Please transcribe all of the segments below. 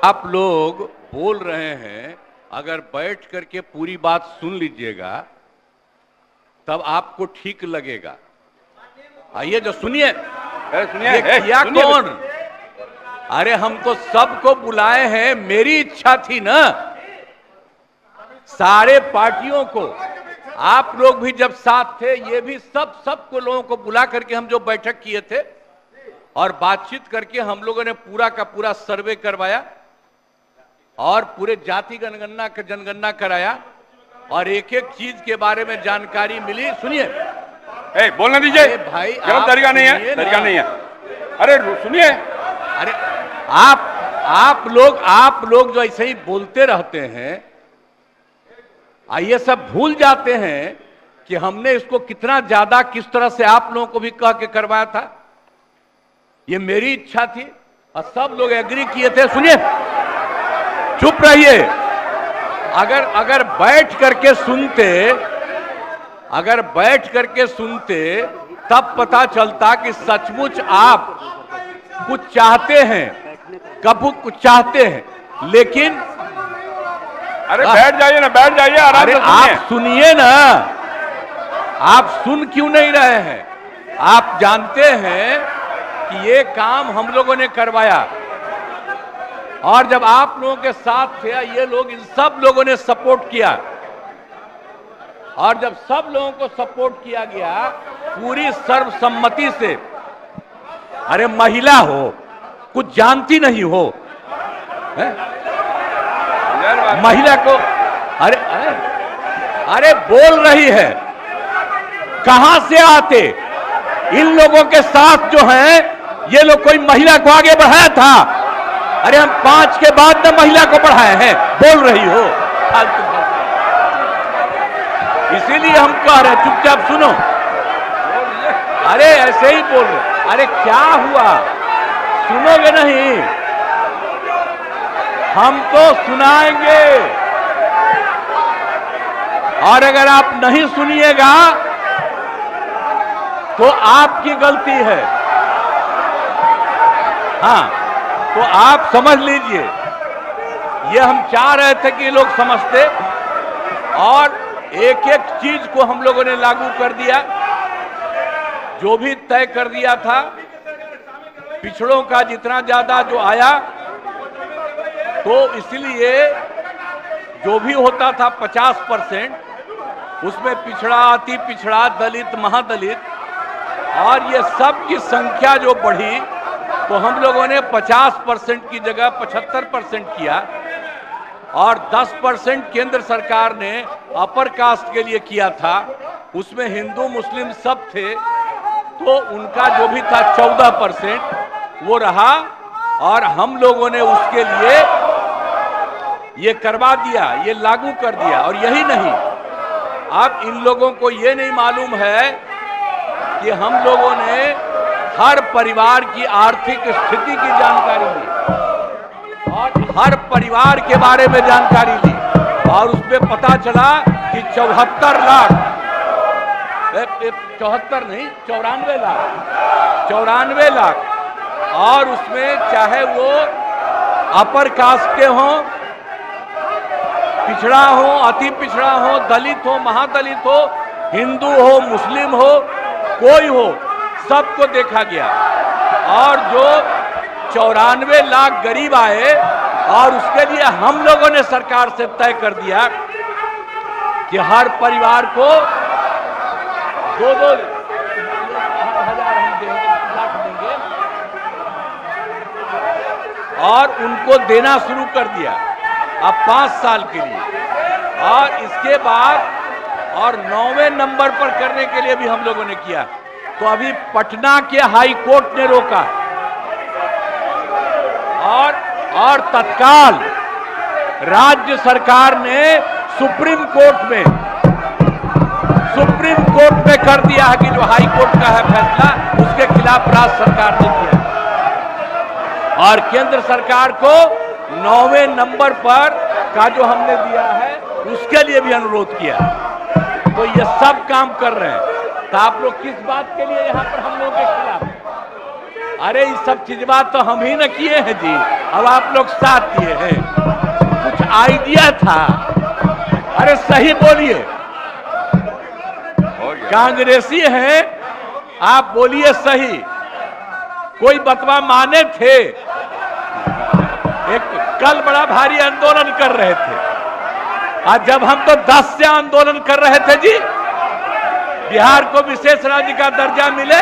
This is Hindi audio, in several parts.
आप लोग बोल रहे हैं, अगर बैठ करके पूरी बात सुन लीजिएगा तब आपको ठीक लगेगा। आइए जो सुनिए, सुनिए किया कौन? अरे हम तो सबको बुलाए हैं, मेरी इच्छा थी ना, सारे पार्टियों को, आप लोग भी जब साथ थे, ये भी सबको लोगों को बुला करके हम जो बैठक किए थे और बातचीत करके हम लोगों ने पूरा का पूरा सर्वे करवाया और पूरे जाति जनगणना कराया और एक एक चीज के बारे में जानकारी मिली। सुनिए, बोलने दीजिए भाई, गलत तरीका नहीं है, तरीका नहीं है। अरे सुनिए, अरे आप लोग जो ऐसे ही बोलते रहते हैं, ये सब भूल जाते हैं कि हमने इसको कितना ज्यादा किस तरह से आप लोगों को भी कह के करवाया था। ये मेरी इच्छा थी और सब लोग एग्री किए थे। सुनिए, चुप रहिए। अगर बैठ करके सुनते तब पता चलता कि सचमुच आप कुछ चाहते हैं, कब कुछ चाहते हैं, लेकिन अरे बैठ जाइए ना, बैठ जाइए, आराम से सुनिए। आप सुनिए ना, आप सुन क्यों नहीं रहे हैं? आप जानते हैं कि ये काम हम लोगों ने करवाया और जब आप लोगों के साथ थे, ये लोग, इन सब लोगों ने सपोर्ट किया और जब सब लोगों को सपोर्ट किया गया पूरी सर्वसम्मति से, अरे महिला हो, कुछ जानती नहीं हो, महिला को, अरे बोल रही है, कहां से आते? इन लोगों के साथ जो हैं, ये लोग कोई महिला को आगे बढ़ाया था? अरे हम 5 के बाद न महिला को बढ़ाए हैं, बोल रही हो। इसीलिए हम कह रहे हैं, चुपचाप सुनो। अरे ऐसे ही बोल रहे, अरे क्या हुआ, सुनोगे नहीं? हम तो सुनाएंगे और अगर आप नहीं सुनिएगा तो आपकी गलती है। हाँ, तो आप समझ लीजिए, ये हम चाह रहे थे कि लोग समझते और एक एक चीज को हम लोगों ने लागू कर दिया, जो भी तय कर दिया था। पिछड़ों का जितना ज्यादा जो आया, तो इसलिए जो भी होता था 50%, उसमें पिछड़ा, अति पिछड़ा, दलित, महादलित और ये सब की संख्या जो बढ़ी, तो हम लोगों ने 50% की जगह 75% किया और 10% केंद्र सरकार ने अपर कास्ट के लिए किया था। उसमें हिंदू मुस्लिम सब थे, तो उनका जो भी था 14% वो रहा और हम लोगों ने उसके लिए ये करवा दिया, ये लागू कर दिया। और यही नहीं, अब इन लोगों को ये नहीं मालूम है कि हम लोगों ने हर परिवार की आर्थिक स्थिति की जानकारी ली और हर परिवार के बारे में जानकारी ली और उसमें पता चला कि 74 लाख, 74 नहीं, 94 लाख और उसमें चाहे वो अपर कास्ट के हों, पिछड़ा हो, अति पिछड़ा हो, दलित हो, महादलित हो, हिंदू हो, मुस्लिम हो, कोई हो, सबको देखा गया और जो 94 लाख गरीब आए और उसके लिए हम लोगों ने सरकार से तय कर दिया कि हर परिवार को 2-2 हजार हम देंगे और उनको देना शुरू कर दिया अब 5 साल के लिए। और इसके बाद और 9वें नंबर पर करने के लिए भी हम लोगों ने किया। तो अभी पटना के हाई कोर्ट ने रोका और तत्काल राज्य सरकार ने सुप्रीम कोर्ट में कर दिया है कि जो हाई कोर्ट का है फैसला, उसके खिलाफ राज्य सरकार ने किया और केंद्र सरकार को 9वें नंबर पर का जो हमने दिया है उसके लिए भी अनुरोध किया। तो ये सब काम कर रहे हैं। तो आप लोग किस बात के लिए यहाँ पर हम लोगों के खिलाफ? अरे ये सब चीजवा तो हम ही न किए हैं जी, अब आप लोग साथ दिए हैं। कुछ आइडिया था, अरे सही बोलिए, हो गया। कांग्रेसी हैं आप, बोलिए सही। कोई बतवा माने थे, एक कल बड़ा भारी आंदोलन कर रहे थे, आज जब हम तो 10 से आंदोलन कर रहे थे जी, बिहार को विशेष राज्य का दर्जा मिले,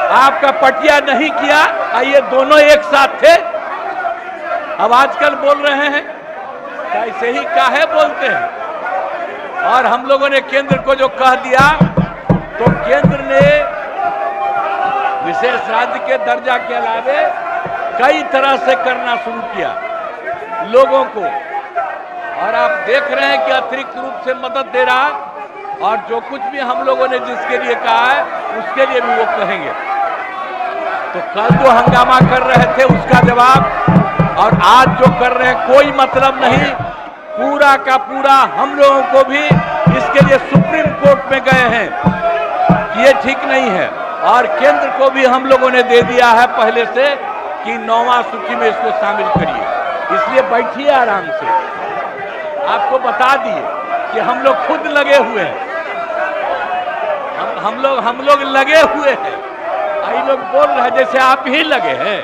आपका पटिया नहीं किया, ये दोनों एक साथ थे। अब आजकल बोल रहे हैं, कैसे ही काहे बोलते हैं। और हम लोगों ने केंद्र को जो कह दिया, तो केंद्र ने विशेष राज्य के दर्जा के अलावे कई तरह से करना शुरू किया लोगों को, और आप देख रहे हैं कि अतिरिक्त रूप से मदद दे रहा, और जो कुछ भी हम लोगों ने जिसके लिए कहा है उसके लिए भी वो कहेंगे। तो कल जो हंगामा कर रहे थे उसका जवाब, और आज जो कर रहे हैं कोई मतलब नहीं। पूरा का पूरा हम लोगों को भी इसके लिए सुप्रीम कोर्ट में गए हैं कि ये ठीक नहीं है, और केंद्र को भी हम लोगों ने दे दिया है पहले से कि 9वां सूची में इसको शामिल करिए। इसलिए बैठिए आराम से, आपको बता दिए कि हम लोग खुद लगे हुए हैं, हम लोग लगे हुए हैं। आई लोग बोल रहे हैं जैसे आप ही लगे हैं।